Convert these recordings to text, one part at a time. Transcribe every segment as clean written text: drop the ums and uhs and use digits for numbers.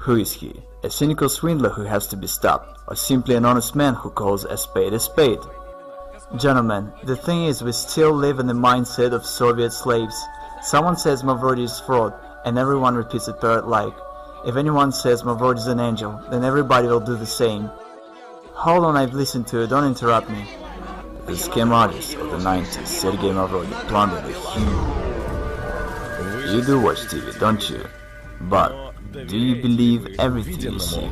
Who is he? A cynical swindler who has to be stopped, or simply an honest man who calls a spade a spade? Gentlemen, the thing is, we still live in the mindset of Soviet slaves. Someone says Mavrodi is fraud, and everyone repeats it parrot-like. If anyone says Mavrodi is an angel, then everybody will do the same. Hold on, I've listened to it, don't interrupt me. The scam artist of the 90s, Sergey Mavrodi, plundered the huge. You do watch TV, don't you? But do you believe everything you see?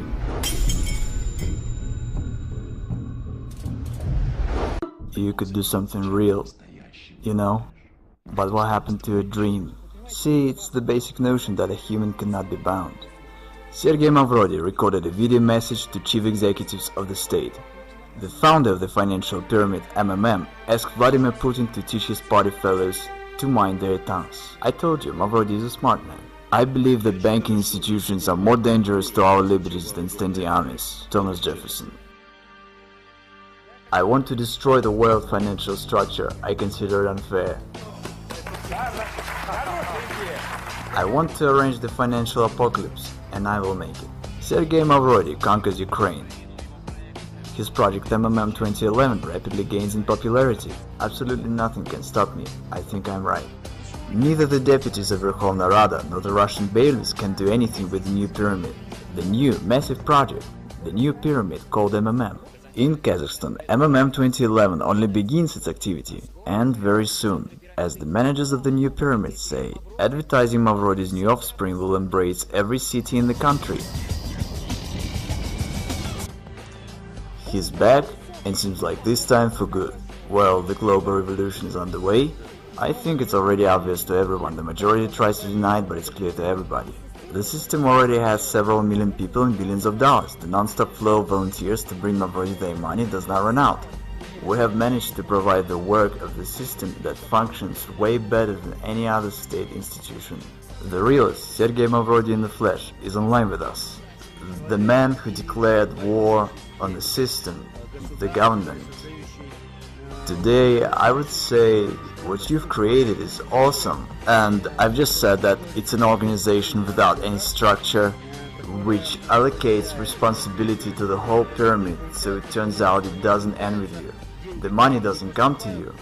You could do something real, you know? But what happened to a dream? See, it's the basic notion that a human cannot be bound. Sergey Mavrodi recorded a video message to chief executives of the state. The founder of the financial pyramid, MMM, asked Vladimir Putin to teach his party fellows to mind their tongues. I told you, Mavrodi is a smart man. I believe that banking institutions are more dangerous to our liberties than standing armies. Thomas Jefferson. I want to destroy the world financial structure. I consider it unfair. I want to arrange the financial apocalypse, and I will make it. Sergey Mavrodi conquers Ukraine. His project MMM 2011 rapidly gains in popularity. Absolutely nothing can stop me. I think I'm right. Neither the deputies of Verkhovna Rada nor the Russian bailiffs can do anything with the new pyramid. The new, massive project. The new pyramid called MMM. In Kazakhstan, MMM 2011 only begins its activity, and very soon. As the managers of the new pyramid say, advertising Mavrodi's new offspring will embrace every city in the country. He's back, and seems like this time for good. Well, the global revolution is on the way. I think it's already obvious to everyone. The majority tries to deny it, but it's clear to everybody. The system already has several million people and billions of dollars. The non-stop flow of volunteers to bring Mavrodi their money does not run out. We have managed to provide the work of the system that functions way better than any other state institution. The realist, Sergey Mavrodi in the flesh, is online with us. The man who declared war on the system, the government. Today, I would say what you've created is awesome, and I've just said that it's an organization without any structure, which allocates responsibility to the whole pyramid, so it turns out it doesn't end with you. The money doesn't come to you.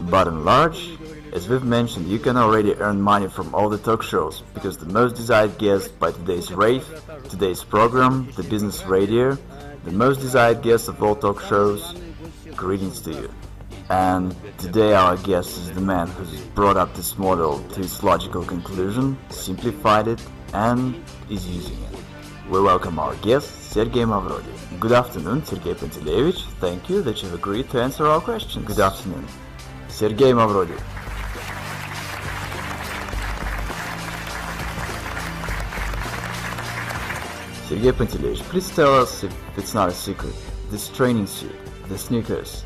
But in large, as we've mentioned, you can already earn money from all the talk shows, because the most desired guest by today's rave, today's program, the business radio, the most desired guest of all talk shows, greetings to you. And today our guest is the man who's brought up this model to its logical conclusion, simplified it, and is using it. We welcome our guest, Sergey Mavrodi. Good afternoon, Sergey Panteleyevich. Thank you that you've agreed to answer our questions. Good afternoon. Sergey Mavrodi. Sergey Panteleyevich, please tell us, if it's not a secret, this training suit, the sneakers,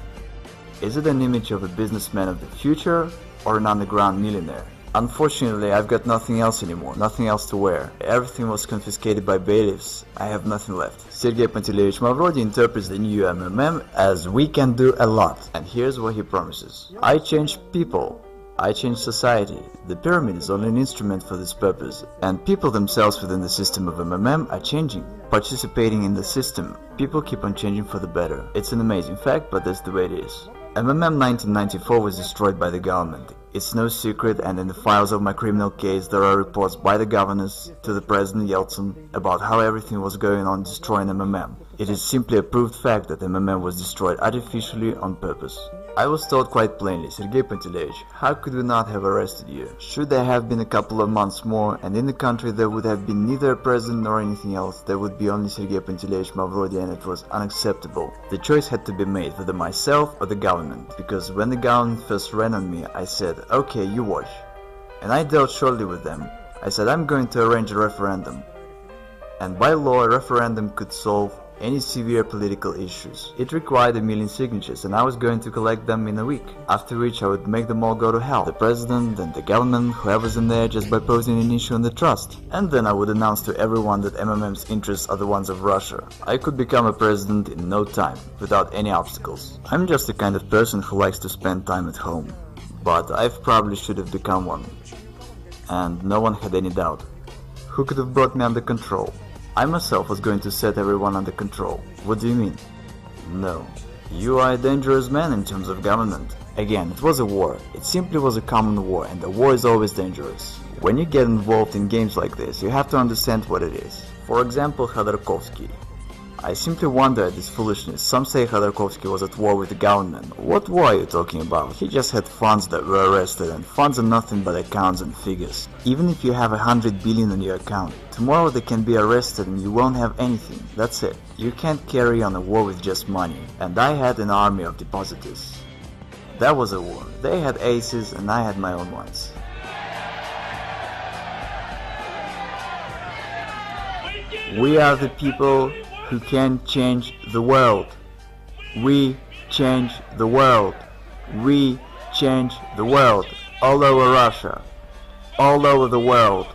is it an image of a businessman of the future or an underground millionaire? Unfortunately, I've got nothing else anymore, nothing else to wear. Everything was confiscated by bailiffs. I have nothing left. Sergey Panteleyevich Mavrodi interprets the new MMM as we can do a lot. And here's what he promises. I change people. I change society. The pyramid is only an instrument for this purpose. And people themselves within the system of MMM are changing, participating in the system. People keep on changing for the better. It's an amazing fact, but that's the way it is. MMM 1994 was destroyed by the government. It's no secret, and in the files of my criminal case there are reports by the governors to the President Yeltsin about how everything was going on destroying MMM. It is simply a proved fact that MMM was destroyed artificially on purpose. I was told quite plainly, Sergey Panteleyevich, how could we not have arrested you? Should there have been a couple of months more, and in the country there would have been neither a president nor anything else, there would be only Sergey Panteleyevich Mavrodi, and it was unacceptable. The choice had to be made, whether myself or the government, because when the government first ran on me, I said, okay, you watch. And I dealt shortly with them. I said, I'm going to arrange a referendum. And by law, a referendum could solve any severe political issues. It required 1 million signatures, and I was going to collect them in a week, after which I would make them all go to hell. The president and the government, whoever's in there, just by posing an issue on the trust. And then I would announce to everyone that MMM's interests are the ones of Russia. I could become a president in no time, without any obstacles. I'm just the kind of person who likes to spend time at home. But I probably should have become one. And no one had any doubt. Who could have brought me under control? I myself was going to set everyone under control. What do you mean? No. You are a dangerous man in terms of government. Again, it was a war. It simply was a common war, and the war is always dangerous. When you get involved in games like this, you have to understand what it is. For example, Khodorkovsky. I simply wonder at this foolishness. Some say Khodorkovsky was at war with the government. What war are you talking about? He just had funds that were arrested, and funds are nothing but accounts and figures. Even if you have 100 billion on your account, tomorrow they can be arrested and you won't have anything. That's it. You can't carry on a war with just money. And I had an army of depositors. That was a war. They had aces and I had my own ones. We are the people who can change the world. We change the world. We change the world. All over Russia. All over the world.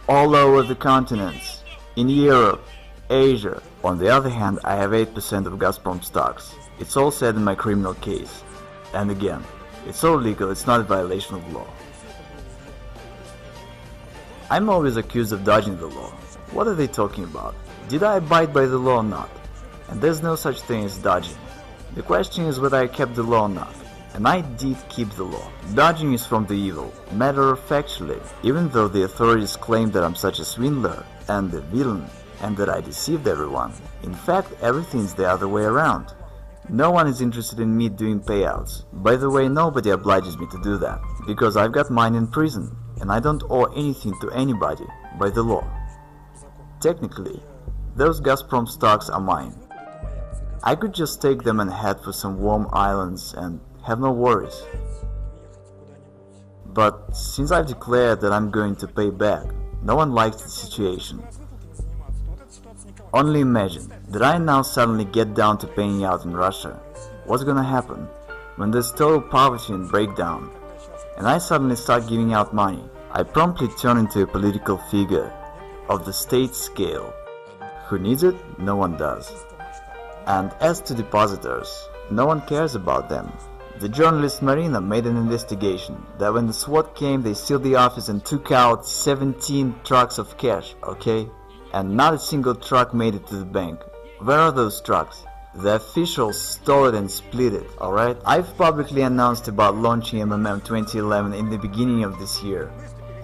All over the continents. In Europe. Asia. On the other hand, I have 8% of Gazprom stocks. It's all said in my criminal case. And again, it's all legal, it's not a violation of law. I'm always accused of dodging the law. What are they talking about? Did I abide by the law or not? And there's no such thing as dodging. The question is whether I kept the law or not. And I did keep the law. Dodging is from the evil. Matter of factually, even though the authorities claim that I'm such a swindler and a villain and that I deceived everyone, in fact everything's the other way around. No one is interested in me doing payouts. By the way, nobody obliges me to do that, because I've got mine in prison, and I don't owe anything to anybody by the law. Technically, those Gazprom stocks are mine. I could just take them and head for some warm islands and have no worries. But since I've declared that I'm going to pay back, no one likes the situation. Only imagine that I now suddenly get down to paying out in Russia. What's gonna happen when there's total poverty and breakdown, and I suddenly start giving out money? I promptly turn into a political figure of the state scale. Who needs it? No one does. And as to depositors, no one cares about them. The journalist Marina made an investigation that when the SWAT came, they sealed the office and took out 17 trucks of cash, okay? And not a single truck made it to the bank. Where are those trucks? The officials stole it and split it, alright? I've publicly announced about launching MMM 2011 in the beginning of this year.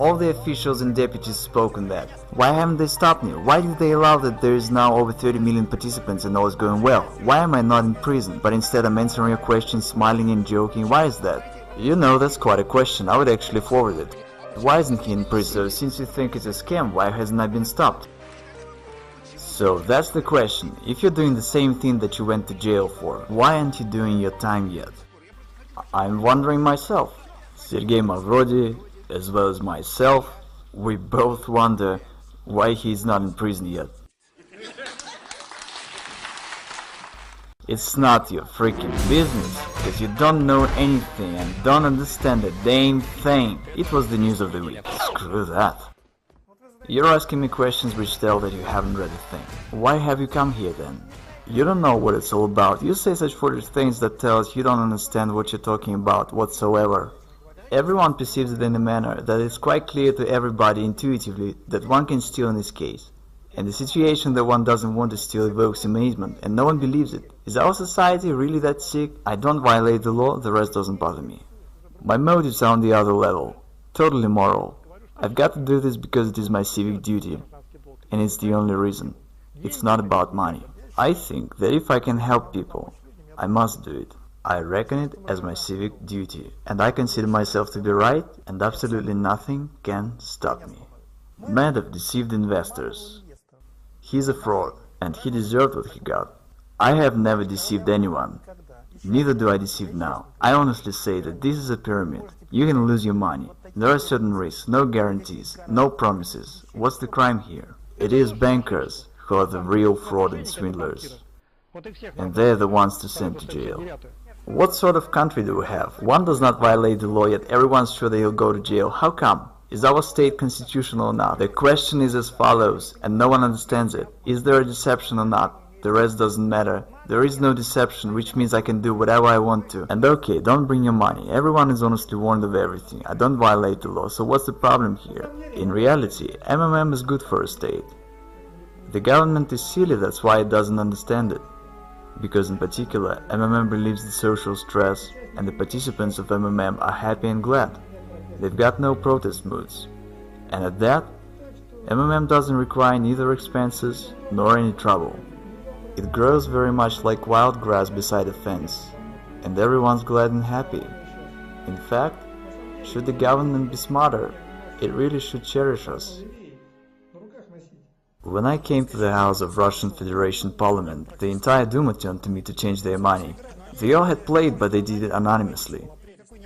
All the officials and deputies spoke on that. Why haven't they stopped me? Why did they allow that there is now over 30 million participants and all is going well? Why am I not in prison, but instead I'm answering your questions, smiling and joking? Why is that? You know, that's quite a question. I would actually forward it. Why isn't he in prison? Since you think it's a scam, why hasn't I been stopped? So that's the question. If you're doing the same thing that you went to jail for, why aren't you doing your time yet? I'm wondering myself. Sergey Mavrodi, as well as myself, we both wonder why he's not in prison yet. It's not your freaking business, because you don't know anything and don't understand a damn thing. It was the news of the week. Screw that. You're asking me questions which tell that you haven't read a thing. Why have you come here then? You don't know what it's all about. You say such foolish things that tells you don't understand what you're talking about whatsoever. Everyone perceives it in a manner that is quite clear to everybody intuitively that one can steal in this case. And the situation that one doesn't want to steal evokes amazement, and no one believes it. Is our society really that sick? I don't violate the law, the rest doesn't bother me. My motives are on the other level. Totally moral. I've got to do this because it is my civic duty, and it's the only reason. It's not about money. I think that if I can help people, I must do it. I reckon it as my civic duty, and I consider myself to be right, and absolutely nothing can stop me. Madoff deceived investors. He's a fraud, and he deserved what he got. I have never deceived anyone. Neither do I deceive now. I honestly say that this is a pyramid. You can lose your money. There are certain risks, no guarantees, no promises. What's the crime here? It is bankers who are the real fraud and swindlers. And they're the ones to send to jail. What sort of country do we have? One does not violate the law, yet everyone's sure that he'll go to jail. How come? Is our state constitutional or not? The question is as follows, and no one understands it. Is there a deception or not? The rest doesn't matter. There is no deception, which means I can do whatever I want to. And okay, don't bring your money. Everyone is honestly warned of everything. I don't violate the law, so what's the problem here? In reality, MMM is good for a state. The government is silly, that's why it doesn't understand it. Because in particular, MMM relieves the social stress, and the participants of MMM are happy and glad. They've got no protest moods. And at that, MMM doesn't require neither expenses nor any trouble. It grows very much like wild grass beside a fence, and everyone's glad and happy. In fact, should the government be smarter, it really should cherish us. When I came to the House of Russian Federation Parliament, the entire Duma turned to me to change their money. They all had played, but they did it anonymously.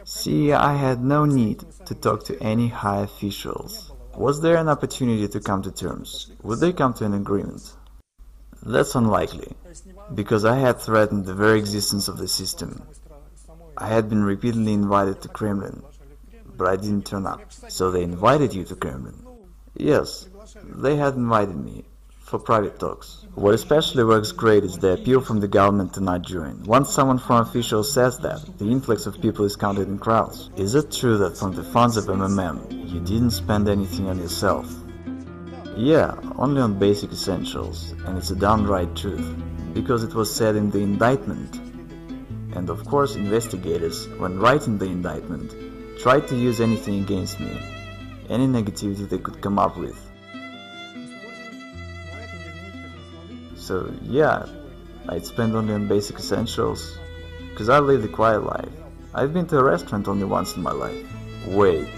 See, I had no need to talk to any high officials. Was there an opportunity to come to terms? Would they come to an agreement? That's unlikely, because I had threatened the very existence of the system. I had been repeatedly invited to Kremlin, but I didn't turn up. So they invited you to Kremlin? Yes, they had invited me for private talks. What especially works great is the appeal from the government to not join. Once someone from officials says that, the influx of people is counted in crowds. Is it true that from the funds of MMM, you didn't spend anything on yourself? Yeah, only on basic essentials, and it's a downright truth, because it was said in the indictment. And of course investigators, when writing the indictment, tried to use anything against me, any negativity they could come up with. So yeah, I'd spend only on basic essentials, because I live a quiet life. I've been to a restaurant only once in my life. Wait,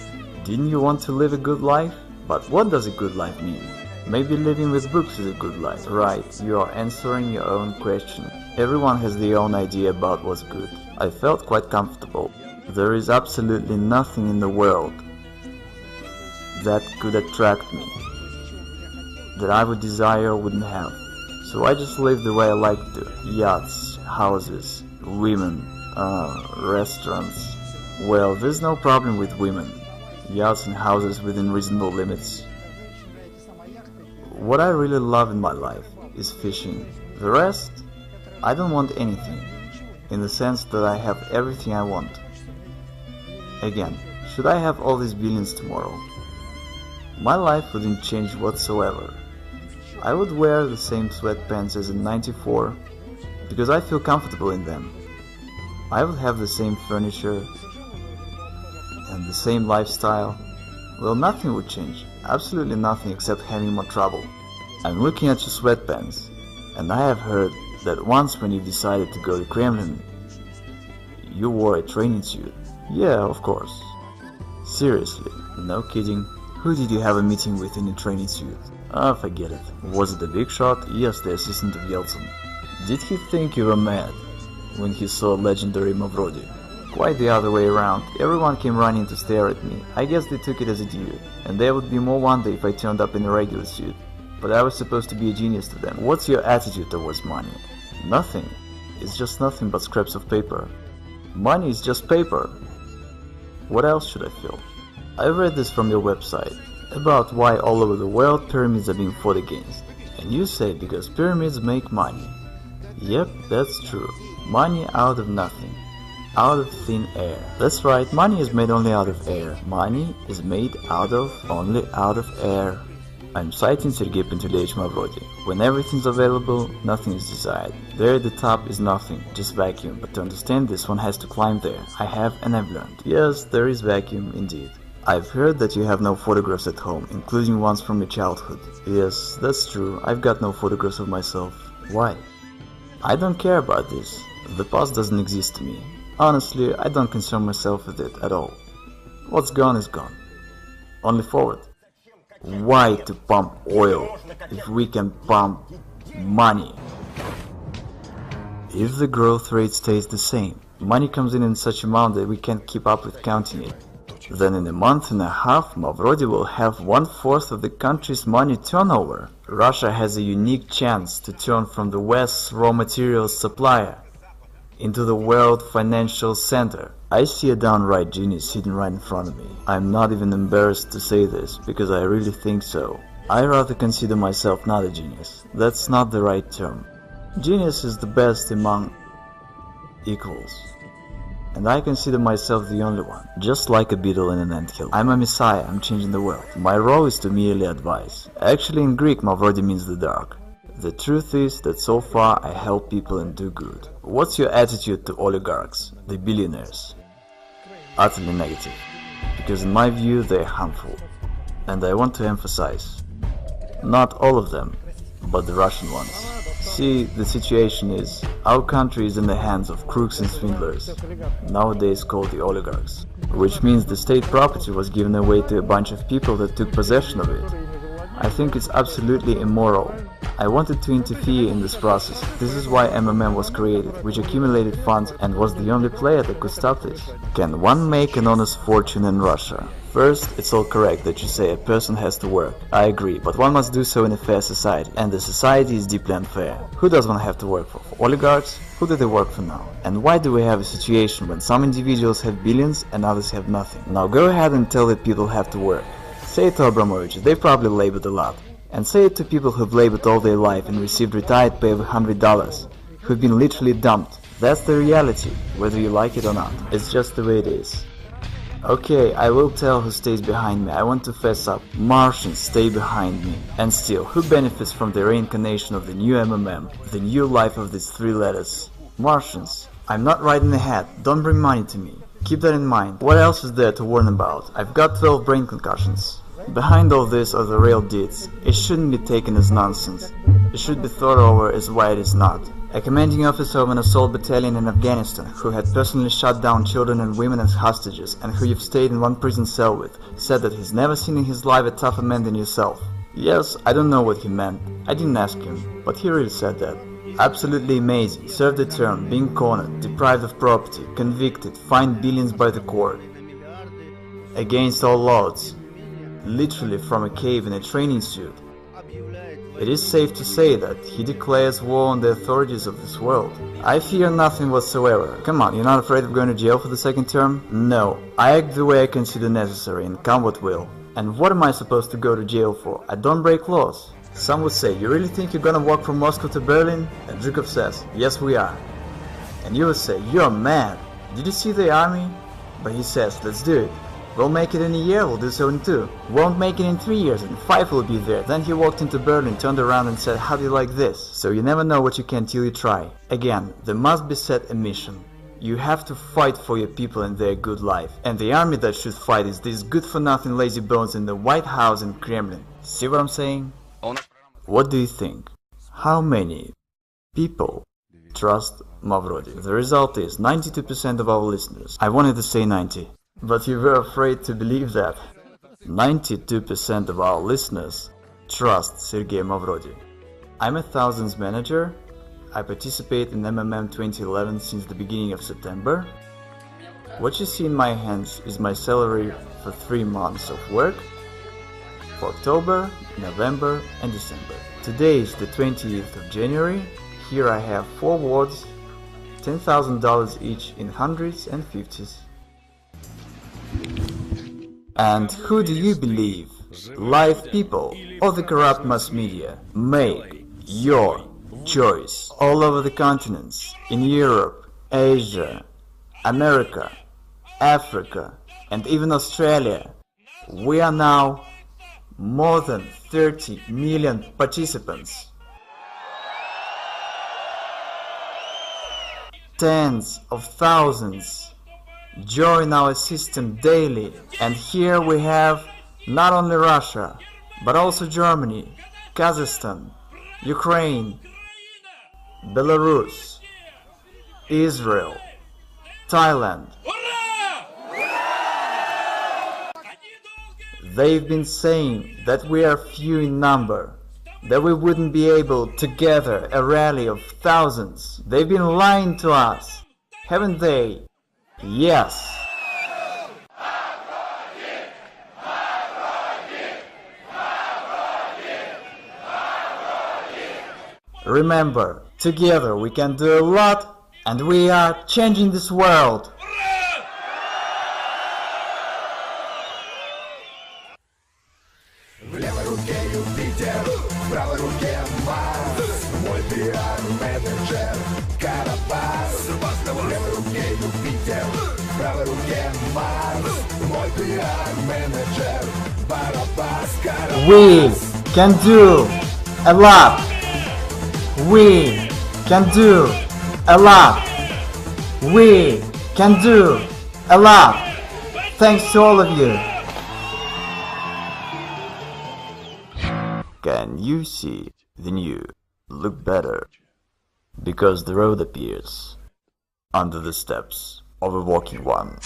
didn't you want to live a good life? But what does a good life mean? Maybe living with books is a good life. Right, you are answering your own question. Everyone has their own idea about what's good. I felt quite comfortable. There is absolutely nothing in the world that could attract me, that I would desire or wouldn't have. So I just live the way I like to. Yachts, houses, women, restaurants. Well, there's no problem with women, yachts and houses within reasonable limits. What I really love in my life is fishing. The rest, I don't want anything, in the sense that I have everything I want. Again, should I have all these billions tomorrow? My life wouldn't change whatsoever. I would wear the same sweatpants as in '94 because I feel comfortable in them. I would have the same furniture and the same lifestyle. Well, nothing would change, absolutely nothing except having more trouble. I'm looking at your sweatpants, and I have heard that once when you decided to go to Kremlin, you wore a training suit. Yeah, of course. Seriously, no kidding. Who did you have a meeting with in a training suit? Ah, forget it. Was it the big shot? Yes, the assistant of Yeltsin. Did he think you were mad when he saw legendary Mavrodi? Quite the other way around. Everyone came running to stare at me. I guess they took it as a due, and there would be more wonder if I turned up in a regular suit. But I was supposed to be a genius to them. What's your attitude towards money? Nothing. It's just nothing but scraps of paper. Money is just paper. What else should I feel? I read this from your website, about why all over the world pyramids are being fought against. And you say because pyramids make money. Yep, that's true. Money out of nothing. Out of thin air. That's right, money is made only out of air. Money is made only out of air. I'm citing Sergey Mavrodi. When everything's available, nothing is desired. There at the top is nothing, just vacuum. But to understand this, one has to climb there. I have and I've learned. Yes, there is vacuum indeed. I've heard that you have no photographs at home, including ones from your childhood. Yes, that's true. I've got no photographs of myself. Why? I don't care about this. The past doesn't exist to me. Honestly, I don't concern myself with it at all. What's gone is gone. Only forward. Why to pump oil if we can pump money? If the growth rate stays the same, money comes in such amount that we can't keep up with counting it. Then in a month and a half, Mavrodi will have 1/4 of the country's money turnover. Russia has a unique chance to turn from the West's raw materials supplier into the world financial center. I see a downright genius sitting right in front of me. I'm not even embarrassed to say this, because I really think so. I rather consider myself not a genius. That's not the right term. Genius is the best among equals. and I consider myself the only one, just like a beetle in an anthill. I'm a messiah, I'm changing the world. My role is to merely advise. Actually, in Greek, Mavrodi means the dark. The truth is that so far I help people and do good. What's your attitude to oligarchs, the billionaires? Utterly negative, because in my view they are harmful. And I want to emphasize, not all of them, but the Russian ones. See, the situation is, our country is in the hands of crooks and swindlers, nowadays called the oligarchs, which means the state property was given away to a bunch of people that took possession of it. I think it's absolutely immoral. I wanted to interfere in this process. This is why MMM was created, which accumulated funds and was the only player that could stop this. Can one make an honest fortune in Russia? First, it's all correct that you say a person has to work. I agree, but one must do so in a fair society, and the society is deeply unfair. Who does one have to work for? For oligarchs? Who do they work for now? And why do we have a situation when some individuals have billions and others have nothing? Now go ahead and tell the people have to work. Say it to Abramovich, they probably labored a lot. And say it to people who've labored all their life and received retired pay of $100, who've been literally dumped. That's the reality, whether you like it or not. It's just the way it is. Okay, I will tell who stays behind me. I want to fess up. Martians stay behind me. And still, who benefits from the reincarnation of the new MMM, the new life of these three letters? Martians. I'm not riding ahead. Don't bring money to me. Keep that in mind. What else is there to warn about? I've got 12 brain concussions. Behind all this are the real deeds. It shouldn't be taken as nonsense. It should be thought over as why it is not. A commanding officer of an assault battalion in Afghanistan, who had personally shot down children and women as hostages, and who you've stayed in one prison cell with, said that he's never seen in his life a tougher man than yourself. Yes, I don't know what he meant. I didn't ask him, but he really said that. Absolutely amazing. Served a term, being cornered, deprived of property, convicted, fined billions by the court. Against all odds. Literally from a cave in a training suit. It is safe to say that he declares war on the authorities of this world. I fear nothing whatsoever. Come on, you're not afraid of going to jail for the second term? No, I act the way I consider necessary and come what will. And what am I supposed to go to jail for? I don't break laws. Some would say, you really think you're gonna walk from Moscow to Berlin? And Zhukov says, yes we are. And you would say, you're mad. Did you see the army? But he says, let's do it. We'll make it in a year, we'll do so in 2. Won't make it in 3 years, and 5 will be there. Then he walked into Berlin, turned around and said, how do you like this? So you never know what you can till you try. Again, there must be set a mission. You have to fight for your people and their good life. And the army that should fight is these good-for-nothing lazy bones in the White House and Kremlin. See what I'm saying? What do you think? How many people trust Mavrodi? The result is 92% of our listeners. I wanted to say 90. But you were afraid to believe that. 92% of our listeners trust Sergey Mavrodi. I'm a thousands manager. I participate in MMM 2011 since the beginning of September. What you see in my hands is my salary for 3 months of work for October, November and December. Today is the 20th of January. Here I have 4 wards, $10,000 each in hundreds and fifties. And who do you believe? Live people or the corrupt mass media? Make your choice. All over the continents, in Europe, Asia, America, Africa, and even Australia, we are now more than 30 million participants. Tens of thousands join our system daily, and here we have not only Russia, but also Germany, Kazakhstan, Ukraine, Belarus, Israel, Thailand. They've been saying that we are few in number, that we wouldn't be able to gather a rally of thousands. They've been lying to us, haven't they? Yes. Remember, together we can do a lot, and we are changing this world. В левой руке Юпитер, в правой руке Марс. Мой пиар-менеджер Карапас. В левой руке Юпитер, правой руке Марс, мой пиар-менеджер, Барабас. We can do a lot. We can do a lot. We can do a lot. Thanks to all of you. Can you see the new look better? Because the road appears under the steps of a walking one.